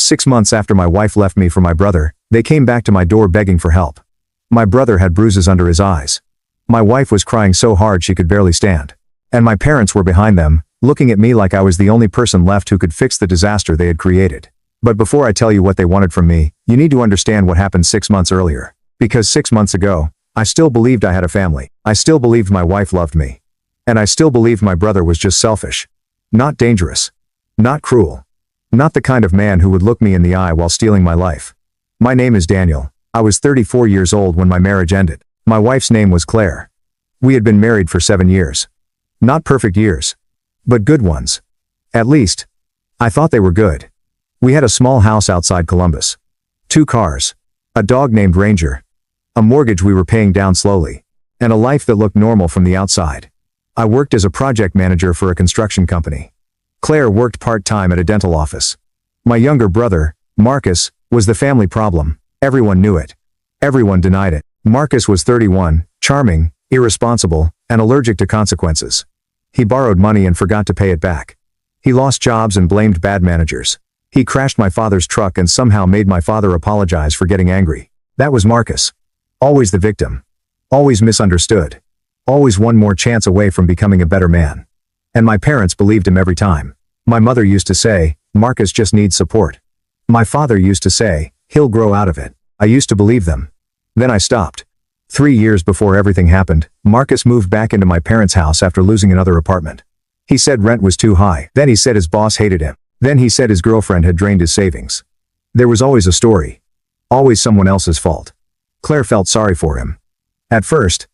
6 months after my wife left me for my brother, they came back to my door begging for help. My brother had bruises under his eyes. My wife was crying so hard she could barely stand. And my parents were behind them, looking at me like I was the only person left who could fix the disaster they had created. But before I tell you what they wanted from me, you need to understand what happened 6 months earlier. Because 6 months ago, I still believed I had a family. I still believed my wife loved me. And I still believed my brother was just selfish. Not dangerous. Not cruel. Not the kind of man who would look me in the eye while stealing my life. My name is Daniel. I was 34 years old when my marriage ended. My wife's name was Claire. We had been married for 7 years. Not perfect years. But good ones. At least, I thought they were good. We had a small house outside Columbus. 2 cars. A dog named Ranger. A mortgage we were paying down slowly. And a life that looked normal from the outside. I worked as a project manager for a construction company. Claire worked part-time at a dental office. My younger brother, Marcus, was the family problem. Everyone knew it. Everyone denied it. Marcus was 31, charming, irresponsible, and allergic to consequences. He borrowed money and forgot to pay it back. He lost jobs and blamed bad managers. He crashed my father's truck and somehow made my father apologize for getting angry. That was Marcus. Always the victim. Always misunderstood. Always one more chance away from becoming a better man. And my parents believed him every time. My mother used to say, Marcus just needs support. My father used to say, he'll grow out of it. I used to believe them. Then I stopped. 3 years before everything happened, Marcus moved back into my parents' house after losing another apartment. He said rent was too high. Then he said his boss hated him. Then he said his girlfriend had drained his savings. There was always a story. Always someone else's fault. Claire felt sorry for him. At first,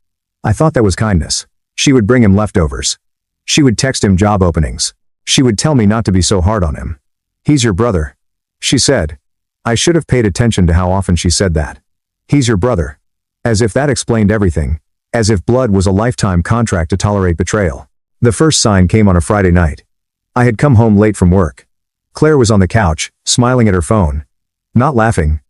I thought that was kindness. She would bring him leftovers. She would text him job openings. She would tell me not to be so hard on him. He's your brother, she said. I should have paid attention to how often she said that. He's your brother. As if that explained everything. As if blood was a lifetime contract to tolerate betrayal. The first sign came on a Friday night. I had come home late from work. Claire was on the couch, smiling at her phone. Not laughing.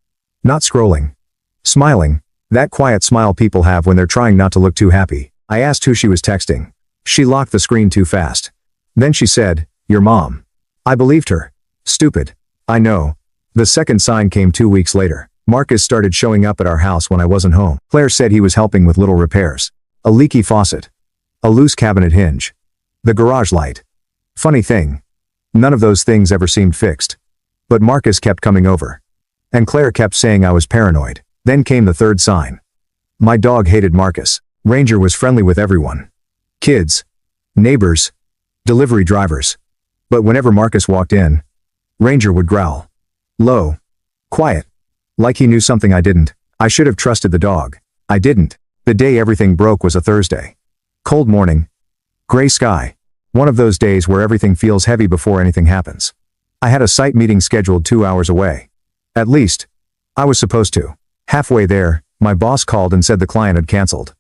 Not scrolling. Smiling. That quiet smile people have when they're trying not to look too happy. I asked who she was texting. She locked the screen too fast. Then she said, your mom. I believed her. Stupid. I know. The second sign came 2 weeks later. Marcus started showing up at our house when I wasn't home. Claire said he was helping with little repairs. A leaky faucet. A loose cabinet hinge. The garage light. Funny thing. None of those things ever seemed fixed. But Marcus kept coming over. And Claire kept saying I was paranoid. Then came the third sign. My dog hated Marcus. Ranger was friendly with everyone. Kids. Neighbors. Delivery drivers. But whenever Marcus walked in, Ranger would growl. Low. Quiet. Like he knew something I didn't. I should have trusted the dog. I didn't. The day everything broke was a Thursday. Cold morning. Gray sky. One of those days where everything feels heavy before anything happens. I had a site meeting scheduled 2 hours away. At least, I was supposed to. Halfway there, my boss called and said the client had canceled.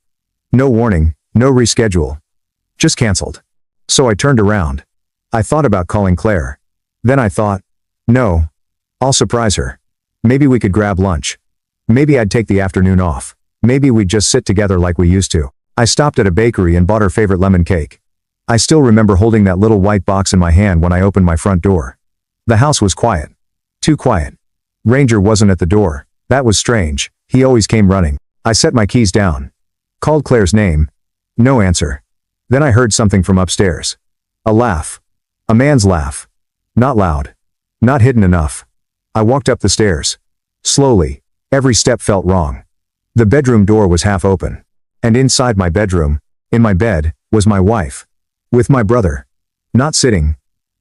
No warning, no reschedule. Just canceled. So I turned around. I thought about calling Claire. Then I thought, no. I'll surprise her. Maybe we could grab lunch. Maybe I'd take the afternoon off. Maybe we'd just sit together like we used to. I stopped at a bakery and bought her favorite lemon cake. I still remember holding that little white box in my hand when I opened my front door. The house was quiet. Too quiet. Ranger wasn't at the door. That was strange. He always came running. I set my keys down. Called Claire's name. No answer. Then I heard something from upstairs. A laugh. A man's laugh. Not loud. Not hidden enough. I walked up the stairs. Slowly. Every step felt wrong. The bedroom door was half open. And inside my bedroom, in my bed, was my wife. With my brother. Not sitting.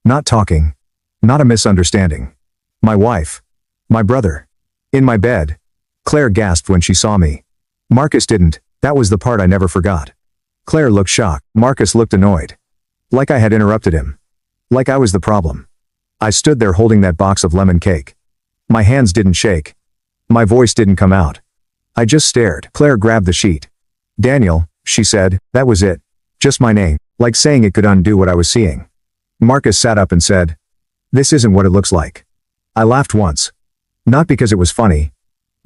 Not talking. Not a misunderstanding. My wife. My brother. In my bed. Claire gasped when she saw me. Marcus didn't. That was the part I never forgot. Claire looked shocked. Marcus looked annoyed. Like I had interrupted him. Like I was the problem. I stood there holding that box of lemon cake. My hands didn't shake. My voice didn't come out. I just stared. Claire grabbed the sheet. Daniel, she said, that was it. Just my name. Like saying it could undo what I was seeing. Marcus sat up and said, this isn't what it looks like. I laughed once. Not because it was funny.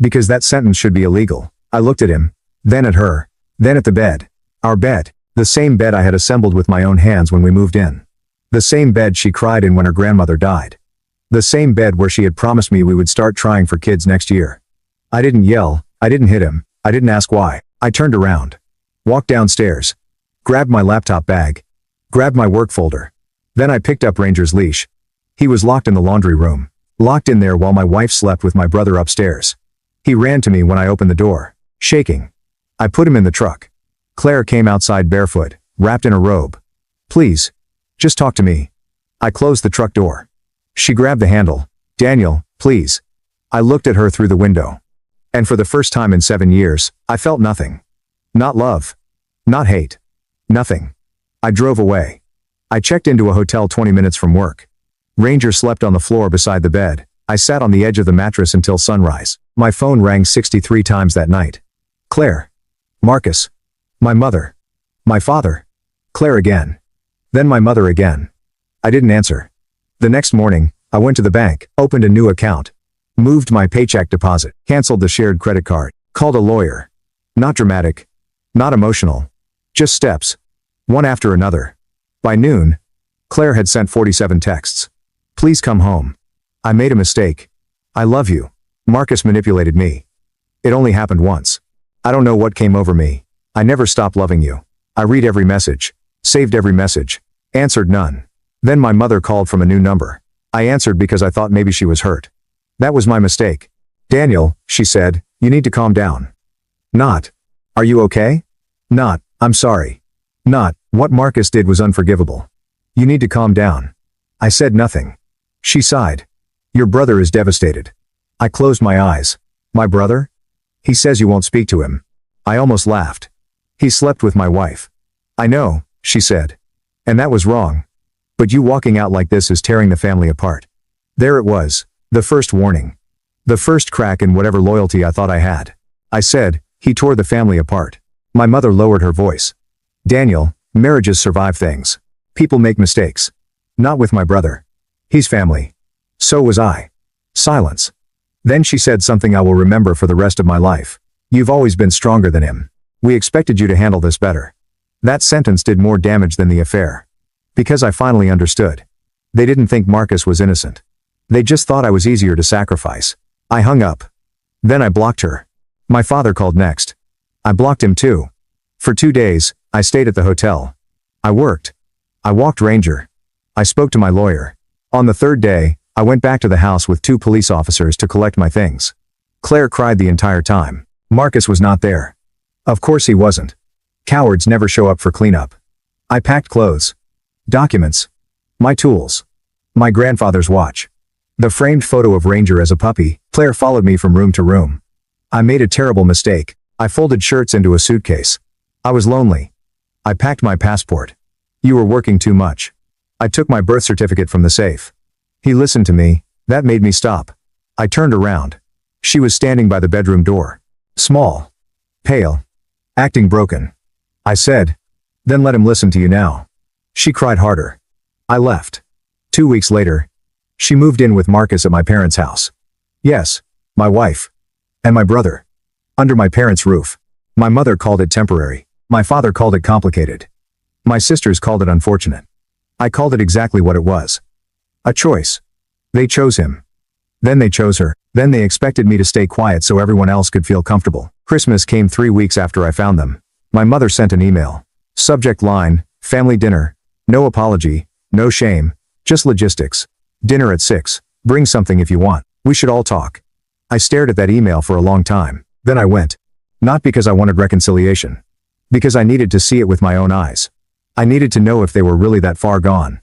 Because that sentence should be illegal. I looked at him. Then at her. Then at the bed. Our bed. The same bed I had assembled with my own hands when we moved in. The same bed she cried in when her grandmother died. The same bed where she had promised me we would start trying for kids next year. I didn't yell, I didn't hit him, I didn't ask why. I turned around. Walked downstairs. Grabbed my laptop bag. Grabbed my work folder. Then I picked up Ranger's leash. He was locked in the laundry room. Locked in there while my wife slept with my brother upstairs. He ran to me when I opened the door, shaking. I put him in the truck. Claire came outside barefoot, wrapped in a robe. Please. Just talk to me. I closed the truck door. She grabbed the handle. Daniel, please. I looked at her through the window. And for the first time in 7 years, I felt nothing. Not love. Not hate. Nothing. I drove away. I checked into a hotel 20 minutes from work. Ranger slept on the floor beside the bed. I sat on the edge of the mattress until sunrise. My phone rang 63 times that night. Claire. Marcus. My mother. My father. Claire again. Then my mother again. I didn't answer. The next morning, I went to the bank, opened a new account, moved my paycheck deposit, canceled the shared credit card, called a lawyer. Not dramatic. Not emotional. Just steps. One after another. By noon, Claire had sent 47 texts. Please come home. I made a mistake. I love you. Marcus manipulated me. It only happened once. I don't know what came over me. I never stopped loving you. I read every message. Saved every message. Answered none. Then my mother called from a new number. I answered because I thought maybe she was hurt. That was my mistake. Daniel, she said, you need to calm down. Not. Are you okay? Not. I'm sorry. Not. What Marcus did was unforgivable. You need to calm down. I said nothing. She sighed. Your brother is devastated. I closed my eyes. My brother? He says you won't speak to him. I almost laughed. He slept with my wife. I know, she said. And that was wrong. But you walking out like this is tearing the family apart. There it was. The first warning. The first crack in whatever loyalty I thought I had. I said, he tore the family apart. My mother lowered her voice. Daniel, marriages survive things. People make mistakes. Not with my brother. He's family. So was I. Silence. Then she said something I will remember for the rest of my life. You've always been stronger than him. We expected you to handle this better. That sentence did more damage than the affair. Because I finally understood. They didn't think Marcus was innocent. They just thought I was easier to sacrifice. I hung up. Then I blocked her. My father called next. I blocked him too. For 2 days, I stayed at the hotel. I worked. I walked Ranger. I spoke to my lawyer. On the 3rd day, I went back to the house with 2 police officers to collect my things. Claire cried the entire time. Marcus was not there. Of course he wasn't. Cowards never show up for cleanup. I packed clothes. Documents. My tools. My grandfather's watch. The framed photo of Ranger as a puppy. Claire followed me from room to room. I made a terrible mistake. I folded shirts into a suitcase. I was lonely. I packed my passport. You were working too much. I took my birth certificate from the safe. He listened to me. That made me stop. I turned around. She was standing by the bedroom door. Small. Pale. Acting broken. I said, then let him listen to you now. She cried harder. I left. 2 weeks later, she moved in with Marcus at my parents' house. Yes, my wife. And my brother. Under my parents' roof. My mother called it temporary. My father called it complicated. My sisters called it unfortunate. I called it exactly what it was. A choice. They chose him. Then they chose her. Then they expected me to stay quiet so everyone else could feel comfortable. Christmas came 3 weeks after I found them. My mother sent an email. Subject line, family dinner. No apology, no shame, just logistics. Dinner at 6. Bring something if you want. We should all talk. I stared at that email for a long time. Then I went. Not because I wanted reconciliation. Because I needed to see it with my own eyes. I needed to know if they were really that far gone.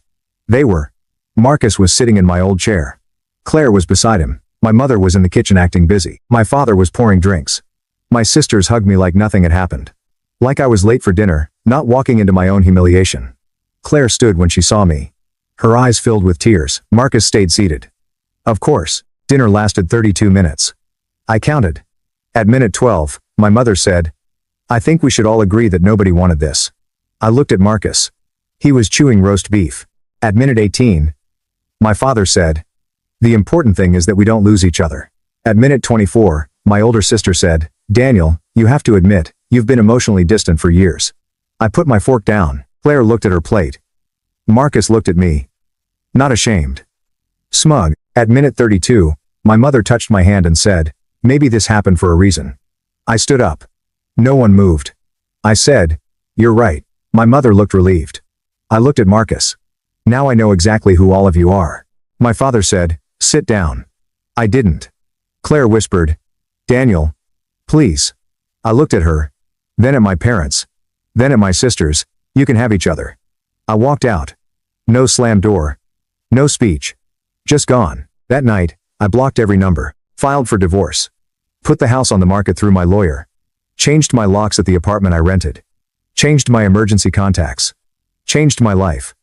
They were. Marcus was sitting in my old chair. Claire was beside him. My mother was in the kitchen acting busy. My father was pouring drinks. My sisters hugged me like nothing had happened. Like I was late for dinner, not walking into my own humiliation. Claire stood when she saw me. Her eyes filled with tears. Marcus stayed seated. Of course, dinner lasted 32 minutes. I counted. At minute 12, my mother said, I think we should all agree that nobody wanted this. I looked at Marcus. He was chewing roast beef. At minute 18, my father said, the important thing is that we don't lose each other. At minute 24, my older sister said, Daniel, you have to admit, you've been emotionally distant for years. I put my fork down. Claire looked at her plate. Marcus looked at me. Not ashamed. Smug. At minute 32, my mother touched my hand and said, "Maybe this happened for a reason." I stood up. No one moved. I said, "You're right." My mother looked relieved. I looked at Marcus. "Now I know exactly who all of you are." My father said, "Sit down." I didn't. Claire whispered, "Daniel, please." I looked at her, then at my parents, then at my sisters. "You can have each other." I walked out. No slam door. No speech. Just gone. That night, I blocked every number, filed for divorce, put the house on the market through my lawyer, changed my locks at the apartment I rented, changed my emergency contacts, changed my life.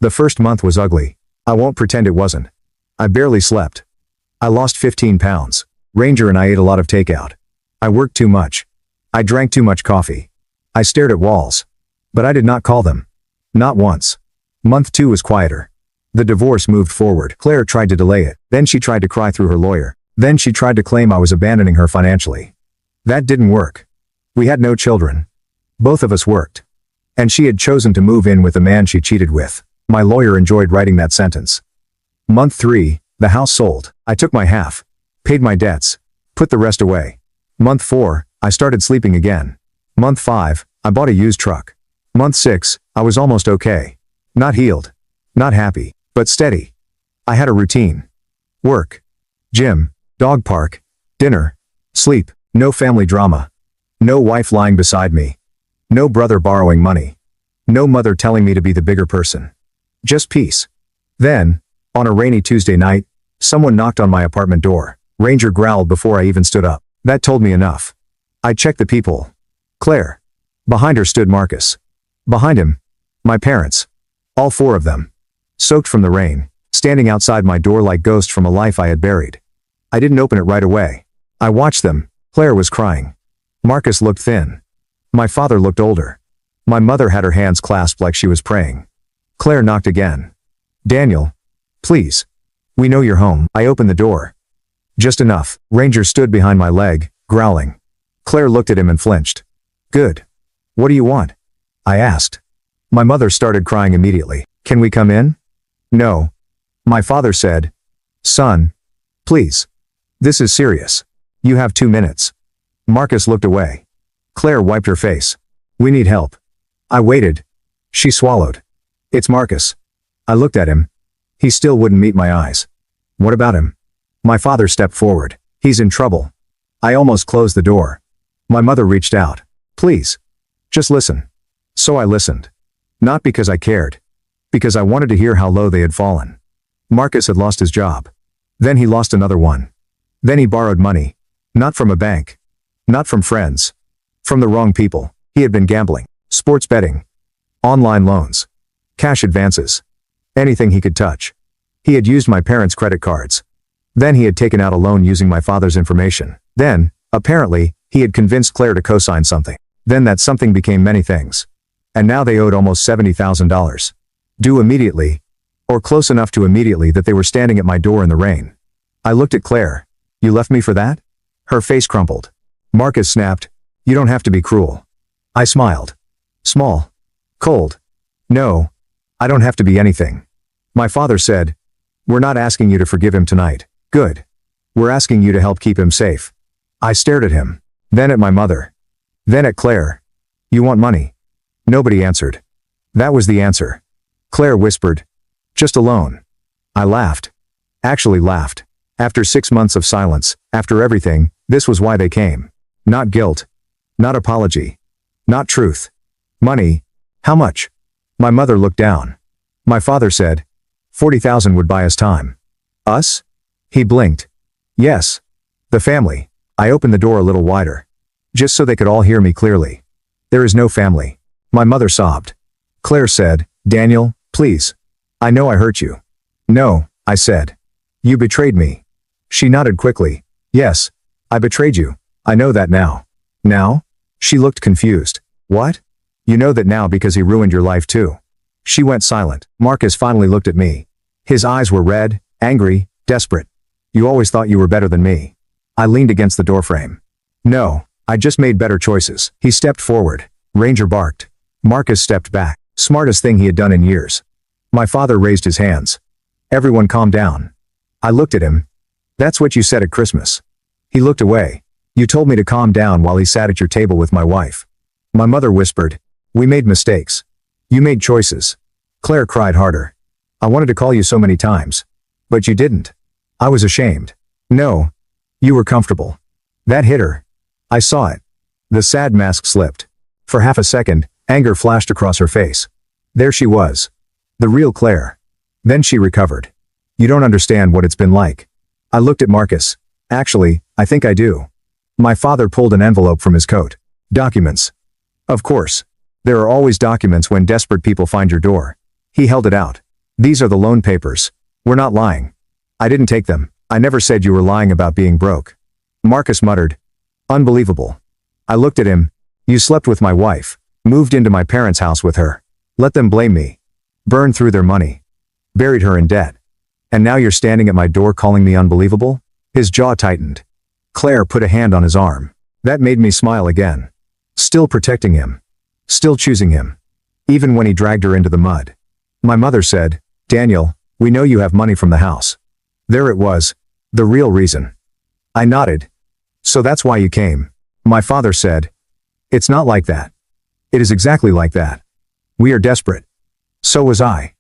The first month was ugly. I won't pretend it wasn't. I barely slept. I lost 15 pounds. Ranger and I ate a lot of takeout. I worked too much. I drank too much coffee. I stared at walls. But I did not call them. Not once. Month 2 was quieter. The divorce moved forward. Claire tried to delay it. Then she tried to cry through her lawyer. Then she tried to claim I was abandoning her financially. That didn't work. We had no children. Both of us worked. And she had chosen to move in with the man she cheated with. My lawyer enjoyed writing that sentence. Month 3, the house sold. I took my half, paid my debts, put the rest away. Month 4, I started sleeping again. Month 5, I bought a used truck. Month 6, I was almost okay. Not healed. Not happy, but steady. I had a routine. Work. Gym. Dog park. Dinner. Sleep. No family drama. No wife lying beside me. No brother borrowing money. No mother telling me to be the bigger person. Just peace. Then, on a rainy Tuesday night, someone knocked on my apartment door. Ranger growled before I even stood up. That told me enough. I checked the people. Claire. Behind her stood Marcus. Behind him, my parents. All 4 of them. Soaked from the rain, standing outside my door like ghosts from a life I had buried. I didn't open it right away. I watched them. Claire was crying. Marcus looked thin. My father looked older. My mother had her hands clasped like she was praying. Claire knocked again. "Daniel. Please. We know you're home." I opened the door. Just enough. Ranger stood behind my leg, growling. Claire looked at him and flinched. "Good. What do you want?" I asked. My mother started crying immediately. "Can we come in?" "No." My father said, "Son. Please. This is serious. You have 2 minutes." Marcus looked away. Claire wiped her face. "We need help." I waited. She swallowed. "It's Marcus." I looked at him. He still wouldn't meet my eyes. "What about him?" My father stepped forward. "He's in trouble." I almost closed the door. My mother reached out. "Please. Just listen." So I listened. Not because I cared. Because I wanted to hear how low they had fallen. Marcus had lost his job. Then he lost another one. Then he borrowed money. Not from a bank. Not from friends. From the wrong people. He had been gambling. Sports betting. Online loans. Cash advances. Anything he could touch. He had used my parents' credit cards. Then he had taken out a loan using my father's information. Then, apparently, he had convinced Claire to co-sign something. Then that something became many things. And now they owed almost $70,000. Due immediately. Or close enough to immediately that they were standing at my door in the rain. I looked at Claire. "You left me for that?" Her face crumpled. Marcus snapped, "You don't have to be cruel." I smiled. Small. Cold. "No. I don't have to be anything." My father said, "We're not asking you to forgive him tonight." "Good. We're asking you to help keep him safe." I stared at him. Then at my mother. Then at Claire. "You want money?" Nobody answered. That was the answer. Claire whispered, "Just a loan." I laughed. Actually laughed. After 6 months of silence, after everything, this was why they came. Not guilt. Not apology. Not truth. Money. How much? My mother looked down. My father said, 40,000 would buy us time. Us? He blinked. Yes. The family. I opened the door a little wider. Just so they could all hear me clearly. There is no family. My mother sobbed. Claire said, "Daniel, please. I know I hurt you." "No," I said. "You betrayed me." She nodded quickly. "Yes. I betrayed you. I know that now." "Now?" She looked confused. "What?" "You know that now because he ruined your life too." She went silent. Marcus finally looked at me. His eyes were red, angry, desperate. "You always thought you were better than me." I leaned against the doorframe. "No, I just made better choices." He stepped forward. Ranger barked. Marcus stepped back. Smartest thing he had done in years. My father raised his hands. "Everyone calm down. I looked at him. That's what you said at Christmas. He looked away. You told me to calm down while he sat at your table with my wife. My mother whispered. We made mistakes. You made choices. Claire cried harder. I wanted to call you so many times. But you didn't. I was ashamed. No. You were comfortable. That hit her. I saw it. The sad mask slipped. For half a second, anger flashed across her face. There she was. The real Claire. Then she recovered. You don't understand what it's been like. I looked at Marcus. Actually, I think I do. My father pulled an envelope from his coat. Documents. Of course. There are always documents when desperate people find your door. He held it out. These are the loan papers. We're not lying. I didn't take them. I never said you were lying about being broke. Marcus muttered. Unbelievable. I looked at him. You slept with my wife. Moved into my parents' house with her. Let them blame me. Burned through their money. Buried her in debt. And now you're standing at my door calling me unbelievable? His jaw tightened. Claire put a hand on his arm. That made me smile again. Still protecting him. Still choosing him. Even when he dragged her into the mud. My mother said, Daniel, we know you have money from the house. There it was. The real reason. I nodded. So that's why you came. My father said. It's not like that. It is exactly like that. We are desperate. So was I.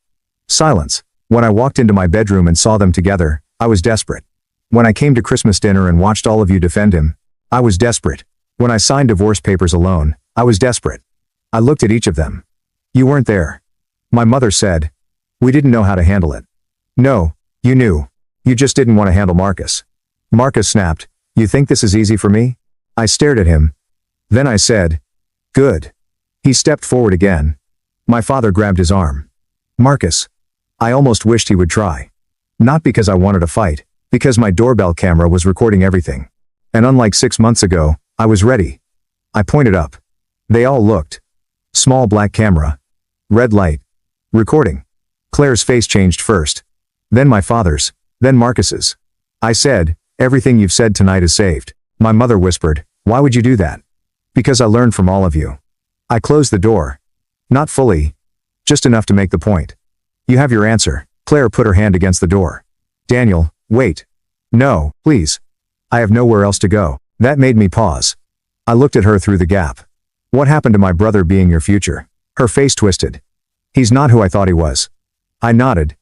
Silence. When I walked into my bedroom and saw them together, I was desperate. When I came to Christmas dinner and watched all of you defend him, I was desperate. When I signed divorce papers alone, I was desperate. I looked at each of them. You weren't there. My mother said. We didn't know how to handle it. No, you knew. You just didn't want to handle Marcus. Marcus snapped. You think this is easy for me? I stared at him. Then I said. Good. He stepped forward again. My father grabbed his arm. Marcus. I almost wished he would try. Not because I wanted to fight, because my doorbell camera was recording everything. And unlike 6 months ago, I was ready. I pointed up. They all looked. Small black camera. Red light. Recording. Claire's face changed first. Then my father's. Then Marcus's. I said, everything you've said tonight is saved. My mother whispered, why would you do that? Because I learned from all of you. I closed the door. Not fully. Just enough to make the point. You have your answer. Claire put her hand against the door. Daniel, wait. No, please. I have nowhere else to go. That made me pause. I looked at her through the gap. What happened to my brother being your future? Her face twisted. He's not who I thought he was. I nodded.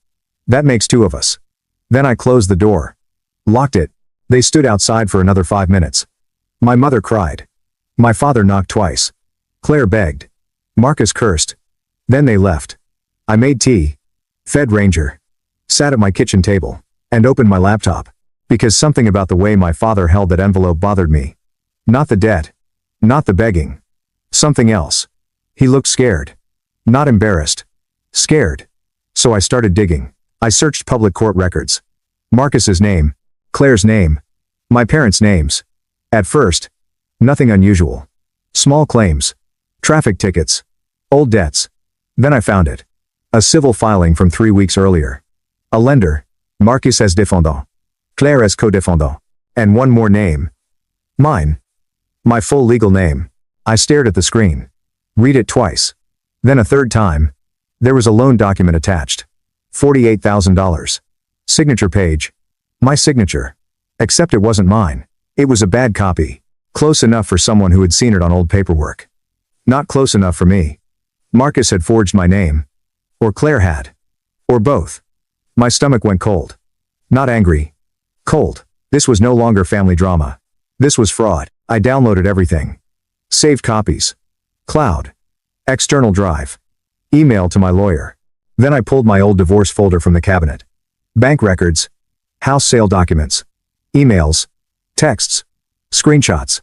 That makes 2 of us. Then I closed the door. Locked it. They stood outside for another 5 minutes. My mother cried. My father knocked twice. Claire begged. Marcus cursed. Then they left. I made tea. Fed Ranger. Sat at my kitchen table. And opened my laptop. Because something about the way my father held that envelope bothered me. Not the debt. Not the begging. Something else. He looked scared. Not embarrassed. Scared. So I started digging. I searched public court records. Marcus's name. Claire's name. My parents' names. At first. Nothing unusual. Small claims. Traffic tickets. Old debts. Then I found it. A civil filing from 3 weeks earlier. A lender. Marcus as défendant. Claire as co-défendant. And one more name. Mine. My full legal name. I stared at the screen. Read it twice. Then a third time. There was a loan document attached. $48,000. Signature page. My signature. Except it wasn't mine. It was a bad copy. Close enough for someone who had seen it on old paperwork. Not close enough for me. Marcus had forged my name. Or Claire had. Or both. My stomach went cold. Not angry. Cold. This was no longer family drama. This was fraud. I downloaded everything. Saved copies. Cloud. External drive. Email to my lawyer. Then I pulled my old divorce folder from the cabinet. Bank records. House sale documents. Emails. Texts. Screenshots.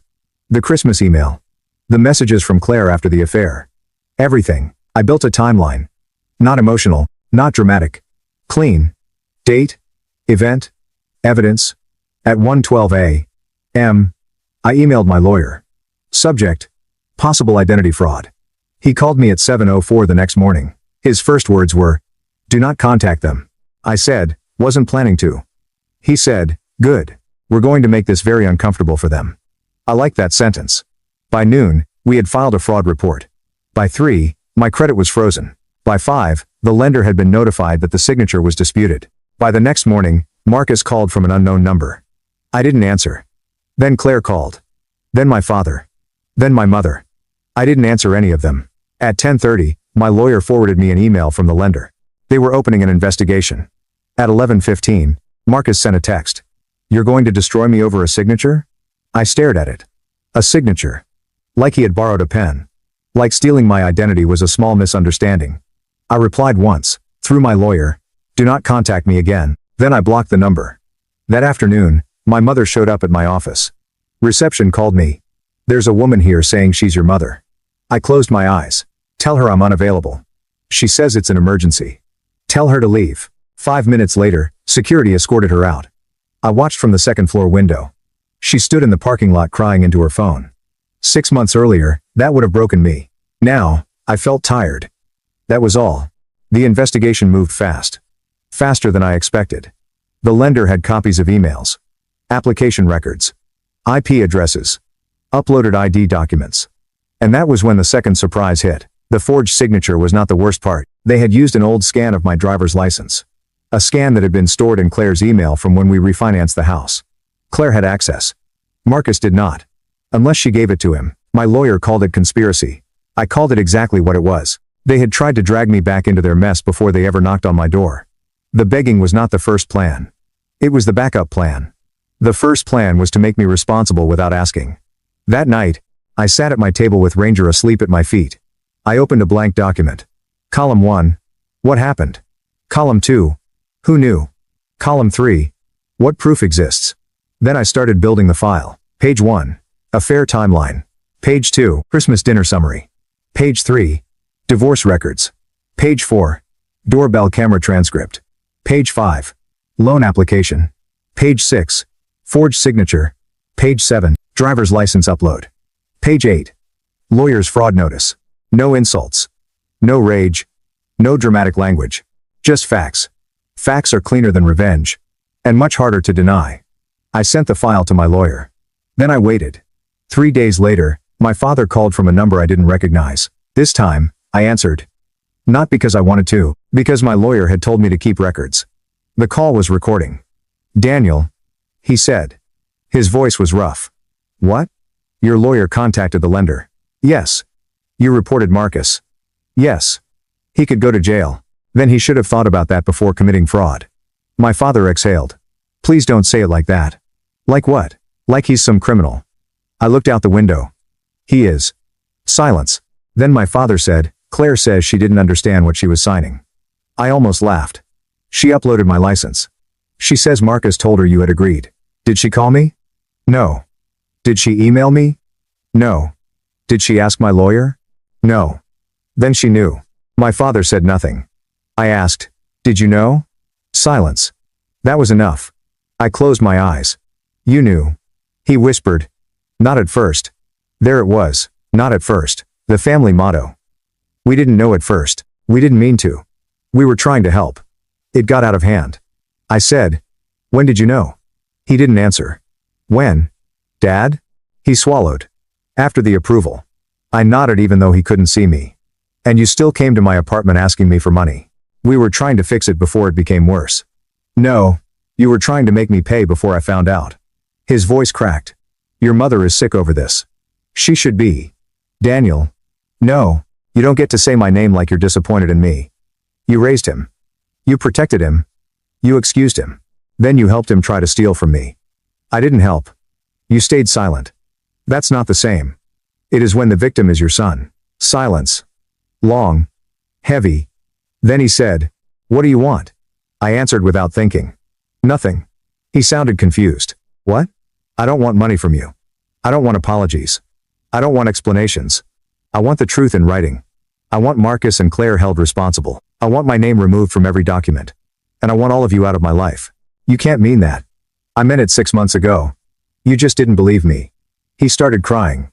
The Christmas email. The messages from Claire after the affair. Everything. I built a timeline. Not emotional. Not dramatic. Clean. Date. Event. Evidence. At 1:12 a.m. I emailed my lawyer. Subject. Possible identity fraud. He called me at 7:04 the next morning. His first words were, do not contact them. I said, wasn't planning to. He said, good. We're going to make this very uncomfortable for them. I liked that sentence. By noon, we had filed a fraud report. By 3, my credit was frozen. By 5, the lender had been notified that the signature was disputed. By the next morning, Marcus called from an unknown number. I didn't answer. Then Claire called. Then my father. Then my mother. I didn't answer any of them. At 10:30, my lawyer forwarded me an email from the lender. They were opening an investigation. At 11:15, Marcus sent a text. You're going to destroy me over a signature? I stared at it. A signature. Like he had borrowed a pen. Like stealing my identity was a small misunderstanding. I replied once, through my lawyer, do not contact me again. Then I blocked the number. That afternoon, my mother showed up at my office. Reception called me. There's a woman here saying she's your mother. I closed my eyes. Tell her I'm unavailable. She says it's an emergency. Tell her to leave. 5 minutes later, security escorted her out. I watched from the second floor window. She stood in the parking lot crying into her phone. 6 months earlier, that would have broken me. Now, I felt tired. That was all. The investigation moved fast. Faster than I expected. The lender had copies of emails, application records, IP addresses, uploaded ID documents. And that was when the second surprise hit. The forged signature was not the worst part. They had used an old scan of my driver's license. A scan that had been stored in Claire's email from when we refinanced the house. Claire had access. Marcus did not. Unless she gave it to him. My lawyer called it conspiracy. I called it exactly what it was. They had tried to drag me back into their mess before they ever knocked on my door. The begging was not the first plan. It was the backup plan. The first plan was to make me responsible without asking. That night, I sat at my table with Ranger asleep at my feet. I opened a blank document. Column 1. What happened? Column 2. Who knew? Column 3. What proof exists? Then I started building the file. Page 1. Affair timeline. Page 2. Christmas dinner summary. Page 3. Divorce records. Page 4. Doorbell camera transcript. Page 5. Loan application. Page 6. Forged signature. Page 7. Driver's license upload. Page 8. Lawyer's fraud notice. No insults. No rage. No dramatic language. Just facts. Facts are cleaner than revenge. And much harder to deny. I sent the file to my lawyer. Then I waited. 3 days later, my father called from a number I didn't recognize. This time, I answered. Not because I wanted to, because my lawyer had told me to keep records. The call was recording. Daniel, he said. His voice was rough. What? Your lawyer contacted the lender. Yes. You reported Marcus. Yes. He could go to jail. Then he should have thought about that before committing fraud. My father exhaled. Please don't say it like that. Like what? Like he's some criminal. I looked out the window. He is. Silence. Then my father said, Claire says she didn't understand what she was signing. I almost laughed. She uploaded my license. She says Marcus told her you had agreed. Did she call me? No. Did she email me? No. Did she ask my lawyer? No. Then she knew. My father said nothing. I asked, did you know? Silence. That was enough. I closed my eyes. You knew. He whispered. Not at first. There it was, not at first, the family motto. We didn't know at first. We didn't mean to. We were trying to help. It got out of hand. I said, when did you know? He didn't answer. When? Dad? He swallowed. After the approval. I nodded even though he couldn't see me. And you still came to my apartment asking me for money. We were trying to fix it before it became worse. No. You were trying to make me pay before I found out. His voice cracked. Your mother is sick over this. She should be. Daniel. No. You don't get to say my name like you're disappointed in me. You raised him. You protected him. You excused him. Then you helped him try to steal from me. I didn't help. You stayed silent. That's not the same. It is when the victim is your son. Silence. Long. Heavy. Then he said, what do you want? I answered without thinking. Nothing. He sounded confused. What? I don't want money from you. I don't want apologies. I don't want explanations. I want the truth in writing. I want Marcus and Claire held responsible. I want my name removed from every document. And I want all of you out of my life. You can't mean that. I meant it 6 months ago. You just didn't believe me. He started crying.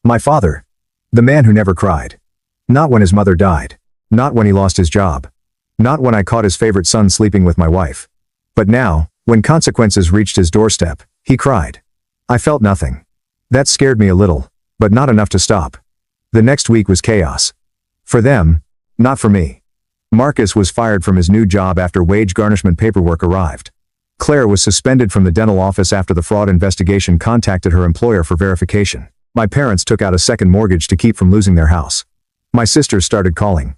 My father. The man who never cried. Not when his mother died. Not when he lost his job. Not when I caught his favorite son sleeping with my wife. But now, when consequences reached his doorstep, he cried. I felt nothing. That scared me a little, but not enough to stop. The next week was chaos. For them, not for me. Marcus was fired from his new job after wage garnishment paperwork arrived. Claire was suspended from the dental office after the fraud investigation contacted her employer for verification. My parents took out a second mortgage to keep from losing their house. My sisters started calling.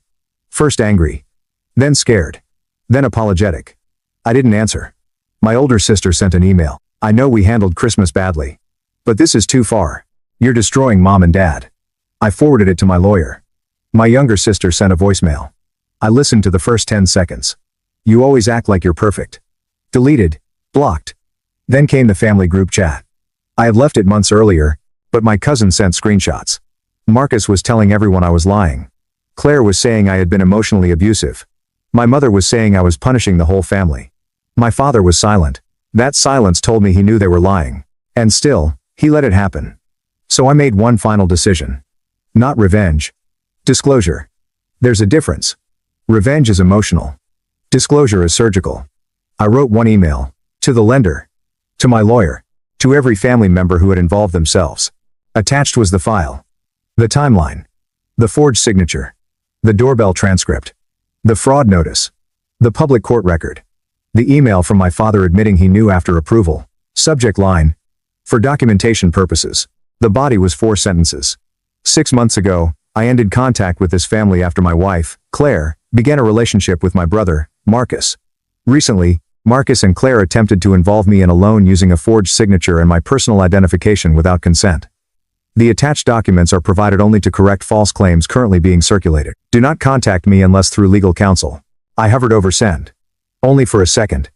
First angry. Then scared. Then apologetic. I didn't answer. My older sister sent an email. I know we handled Christmas badly. But this is too far. You're destroying mom and dad. I forwarded it to my lawyer. My younger sister sent a voicemail. I listened to the first 10 seconds. You always act like you're perfect. Deleted. Blocked. Then came the family group chat. I had left it months earlier, but my cousin sent screenshots. Marcus was telling everyone I was lying. Claire was saying I had been emotionally abusive. My mother was saying I was punishing the whole family. My father was silent. That silence told me he knew they were lying. And still, he let it happen. So I made one final decision. Not revenge. Disclosure. There's a difference. Revenge is emotional. Disclosure is surgical. I wrote one email. To the lender. To my lawyer. To every family member who had involved themselves. Attached was the file. The timeline. The forged signature. The doorbell transcript. The fraud notice. The public court record. The email from my father admitting he knew after approval. Subject line. For documentation purposes. The body was 4 sentences. 6 months ago, I ended contact with this family after my wife, Claire, began a relationship with my brother, Marcus. Recently, Marcus and Claire attempted to involve me in a loan using a forged signature and my personal identification without consent. The attached documents are provided only to correct false claims currently being circulated. Do not contact me unless through legal counsel. I hovered over send. Only for a second.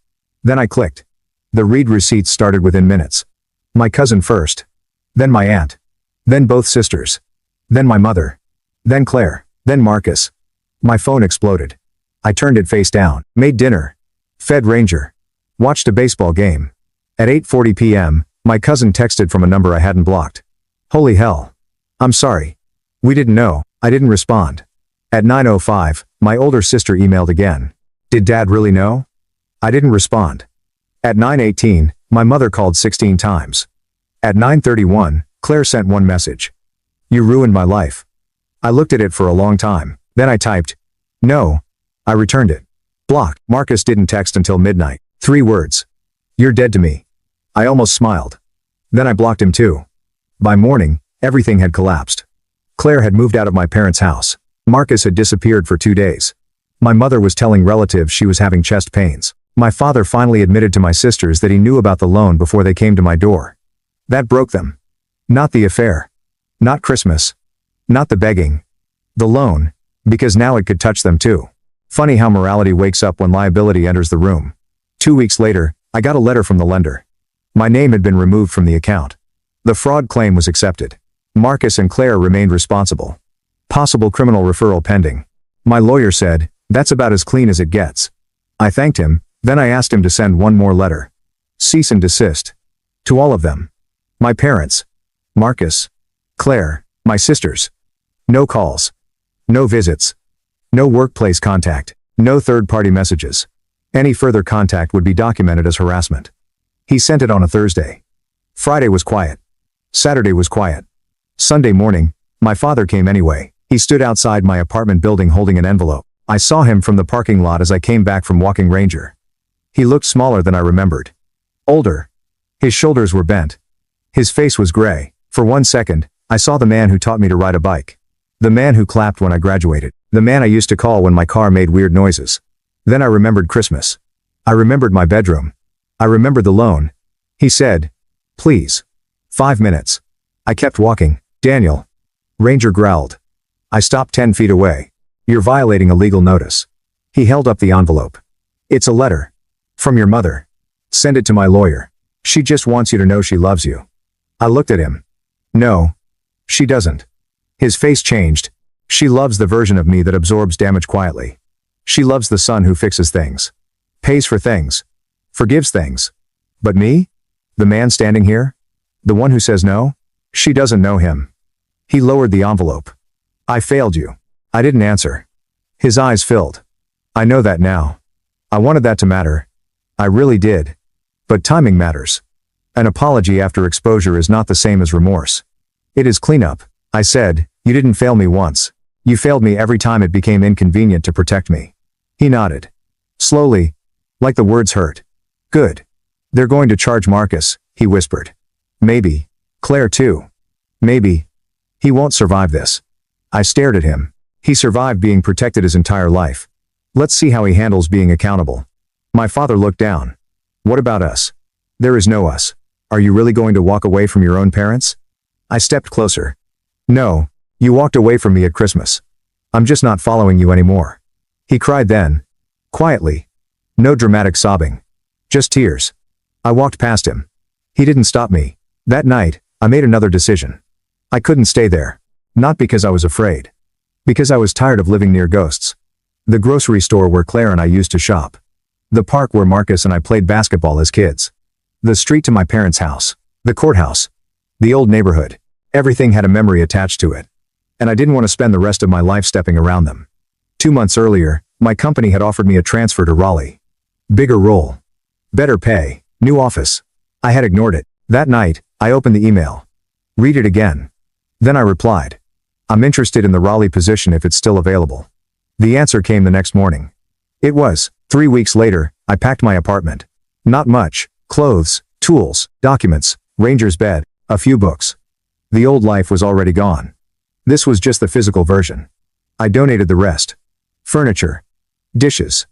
Then I clicked. The read receipts started within minutes. My cousin first. Then my aunt. Then both sisters. Then my mother. Then Claire. Then Marcus. My phone exploded. I turned it face down. Made dinner. Fed Ranger. Watched a baseball game. At 8:40 p.m., my cousin texted from a number I hadn't blocked. Holy hell. I'm sorry. We didn't know. I didn't respond. At 9:05, my older sister emailed again. Did Dad really know? I didn't respond. At 9:18, my mother called 16 times. At 9:31, Claire sent one message. You ruined my life. I looked at it for a long time. Then I typed. No. I returned it. Blocked. Marcus didn't text until midnight. 3 words. You're dead to me. I almost smiled. Then I blocked him too. By morning, everything had collapsed. Claire had moved out of my parents' house. Marcus had disappeared for 2 days. My mother was telling relatives she was having chest pains. My father finally admitted to my sisters that he knew about the loan before they came to my door. That broke them. Not the affair. Not Christmas. Not the begging. The loan, because now it could touch them too. Funny how morality wakes up when liability enters the room. 2 weeks later, I got a letter from the lender. My name had been removed from the account. The fraud claim was accepted. Marcus and Claire remained responsible. Possible criminal referral pending. My lawyer said, that's about as clean as it gets. I thanked him, then I asked him to send one more letter. Cease and desist. To all of them. My parents. Marcus. Claire. My sisters. No calls. No visits. No workplace contact. No third-party messages. Any further contact would be documented as harassment. He sent it on a Thursday. Friday was quiet. Saturday was quiet. Sunday morning, my father came anyway. He stood outside my apartment building holding an envelope. I saw him from the parking lot as I came back from walking Ranger. He looked smaller than I remembered. Older. His shoulders were bent. His face was gray. For 1 second, I saw the man who taught me to ride a bike. The man who clapped when I graduated. The man I used to call when my car made weird noises. Then I remembered Christmas. I remembered my bedroom. I remembered the loan. He said, please. 5 minutes. I kept walking. Daniel. Ranger growled. I stopped 10 feet away. You're violating a legal notice. He held up the envelope. It's a letter. From your mother. Send it to my lawyer. She just wants you to know she loves you. I looked at him. No. She doesn't. His face changed. She loves the version of me that absorbs damage quietly. She loves the son who fixes things. Pays for things. Forgives things. But me? The man standing here? The one who says no? She doesn't know him. He lowered the envelope. I failed you. I didn't answer. His eyes filled. I know that now. I wanted that to matter. I really did. But timing matters. An apology after exposure is not the same as remorse. It is cleanup. I said, you didn't fail me once. You failed me every time it became inconvenient to protect me. He nodded. Slowly. Like the words hurt. Good. They're going to charge Marcus, he whispered. Maybe. Claire too. Maybe. He won't survive this. I stared at him. He survived being protected his entire life. Let's see how he handles being accountable. My father looked down. What about us? There is no us. Are you really going to walk away from your own parents? I stepped closer. No, you walked away from me at Christmas. I'm just not following you anymore. He cried then. Quietly. No dramatic sobbing. Just tears. I walked past him. He didn't stop me. That night, I made another decision. I couldn't stay there. Not because I was afraid. Because I was tired of living near ghosts. The grocery store where Claire and I used to shop. The park where Marcus and I played basketball as kids. The street to my parents' house. The courthouse. The old neighborhood. Everything had a memory attached to it. And I didn't want to spend the rest of my life stepping around them. 2 months earlier, my company had offered me a transfer to Raleigh. Bigger role. Better pay. New office. I had ignored it. That night, I opened the email. Read it again. Then I replied. I'm interested in the Raleigh position if it's still available. The answer came the next morning. It was. 3 weeks later, I packed my apartment. Not much. Clothes, tools, documents, Ranger's bed, a few books. The old life was already gone. This was just the physical version. I donated the rest. Furniture. Dishes.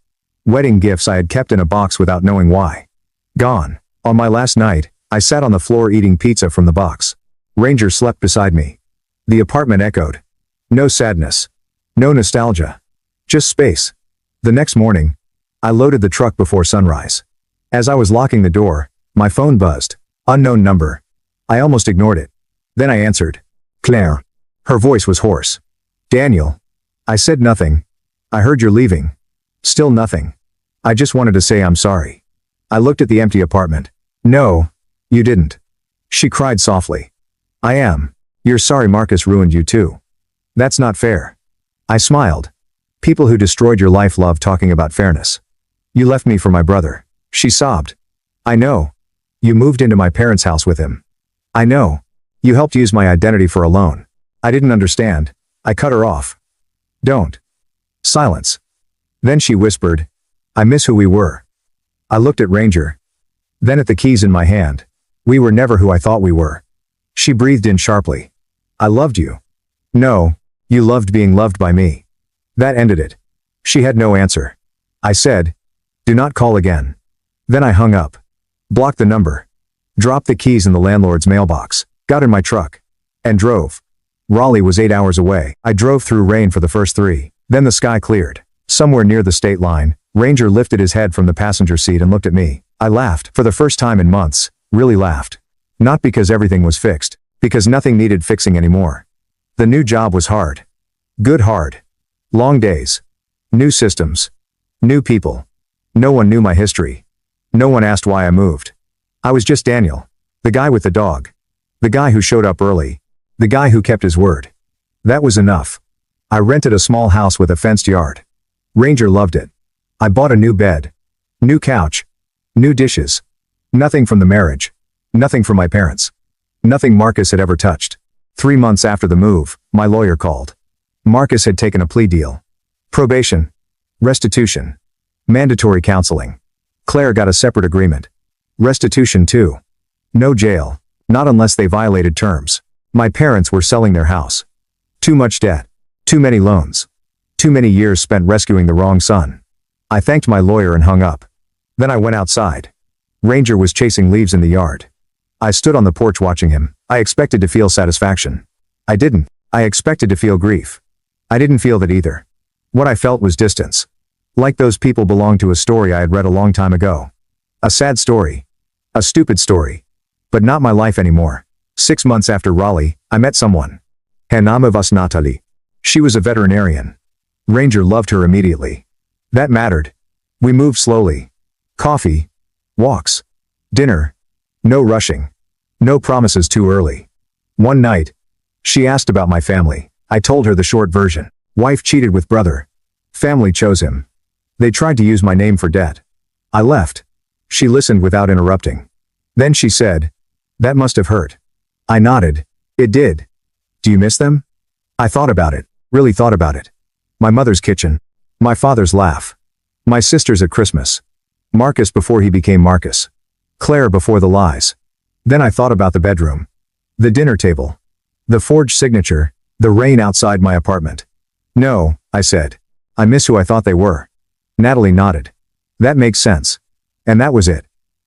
Wedding gifts I had kept in a box without knowing why. Gone. On my last night, I sat on the floor eating pizza from the box. Ranger slept beside me. The apartment echoed. No sadness. No nostalgia. Just space. The next morning, I loaded the truck before sunrise. As I was locking the door, my phone buzzed. Unknown number. I almost ignored it. Then I answered. Claire. Her voice was hoarse. Daniel. I said nothing. I heard you're leaving. Still nothing. I just wanted to say I'm sorry. I looked at the empty apartment. No, you didn't. She cried softly. I am. You're sorry Marcus ruined you too. That's not fair. I smiled. People who destroyed your life love talking about fairness. You left me for my brother. She sobbed. I know. You moved into my parents' house with him. I know. You helped use my identity for a loan. I didn't understand. I cut her off. Don't. Silence. Then she whispered, I miss who we were. I looked at Ranger. Then at the keys in my hand. We were never who I thought we were. She breathed in sharply. I loved you. No, you loved being loved by me. That ended it. She had no answer. I said, do not call again. Then I hung up. Blocked the number. Dropped the keys in the landlord's mailbox. Got in my truck. And drove. Raleigh was 8 hours away. I drove through rain for the first 3. Then the sky cleared. Somewhere near the state line, Ranger lifted his head from the passenger seat and looked at me. I laughed. For the first time in months, really laughed. Not because everything was fixed. Because nothing needed fixing anymore. The new job was hard. Good hard. Long days. New systems. New people. No one knew my history. No one asked why I moved. I was just Daniel. The guy with the dog. The guy who showed up early. The guy who kept his word. That was enough. I rented a small house with a fenced yard. Ranger loved it. I bought a new bed. New couch. New dishes. Nothing from the marriage. Nothing from my parents. Nothing Marcus had ever touched. 3 months after the move, my lawyer called. Marcus had taken a plea deal. Probation. Restitution. Mandatory counseling. Claire got a separate agreement. Restitution too. No jail. Not unless they violated terms. My parents were selling their house. Too much debt. Too many loans. Too many years spent rescuing the wrong son. I thanked my lawyer and hung up. Then I went outside. Ranger was chasing leaves in the yard. I stood on the porch watching him. I expected to feel satisfaction. I didn't. I expected to feel grief. I didn't feel that either. What I felt was distance. Like those people belonged to a story I had read a long time ago. A sad story. A stupid story. But not my life anymore. 6 months after Raleigh, I met someone. Her Name was Natalie. She was a veterinarian. Ranger loved her immediately. That mattered. We moved slowly. Coffee. Walks. Dinner. No rushing. No promises too early. One night. She asked about my family. I told her the short version. Wife cheated with brother. Family chose him. They tried to use my name for debt. I left. She listened without interrupting. Then she said, that must have hurt. I nodded. It did. Do you miss them? I thought about it. Really thought about it. My mother's kitchen. My father's laugh. My sisters at Christmas. Marcus before he became Marcus. Claire before the lies. Then I thought about the bedroom. The dinner table. The forged signature. The rain outside my apartment. No, I said. I miss who I thought they were. Natalie nodded. That makes sense. And that was it.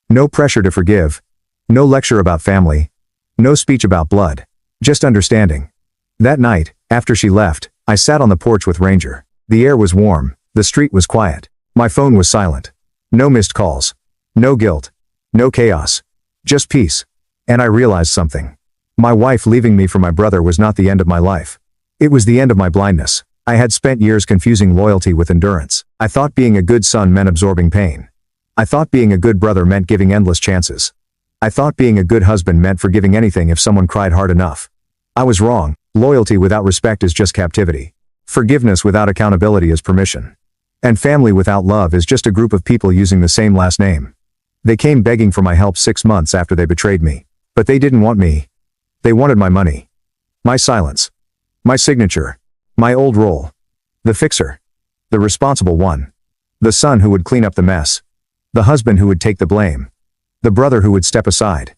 No pressure to forgive. No lecture about family. No speech about blood. Just understanding. That night, after she left, I sat on the porch with Ranger. The air was warm. The street was quiet. My phone was silent. No missed calls. No guilt. No chaos. Just peace. And I realized something. My wife leaving me for my brother was not the end of my life. It was the end of my blindness. I had spent years confusing loyalty with endurance. I thought being a good son meant absorbing pain. I thought being a good brother meant giving endless chances. I thought being a good husband meant forgiving anything if someone cried hard enough. I was wrong. Loyalty without respect is just captivity. Forgiveness without accountability is permission. And family without love is just a group of people using the same last name. They came begging for my help 6 months after they betrayed me. But they didn't want me. They wanted my money. My silence. My signature. My old role. The fixer. The responsible one. The son who would clean up the mess. The husband who would take the blame. The brother who would step aside.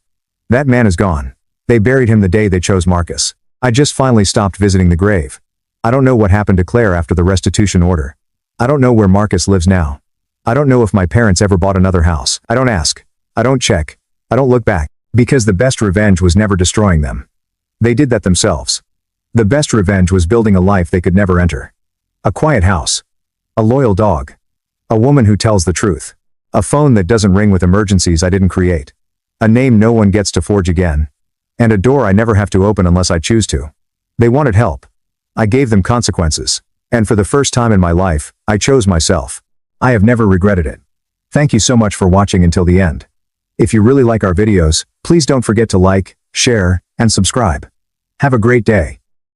That man is gone. They buried him the day they chose Marcus. I just finally stopped visiting the grave. I don't know what happened to Claire after the restitution order. I don't know where Marcus lives now. I don't know if my parents ever bought another house. I don't ask. I don't check. I don't look back. Because the best revenge was never destroying them. They did that themselves. The best revenge was building a life they could never enter. A quiet house. A loyal dog. A woman who tells the truth. A phone that doesn't ring with emergencies I didn't create. A name no one gets to forge again. And a door I never have to open unless I choose to. They wanted help. I gave them consequences. And for the first time in my life, I chose myself. I have never regretted it. Thank you so much for watching until the end. If you really like our videos, please don't forget to like, share, and subscribe. Have a great day.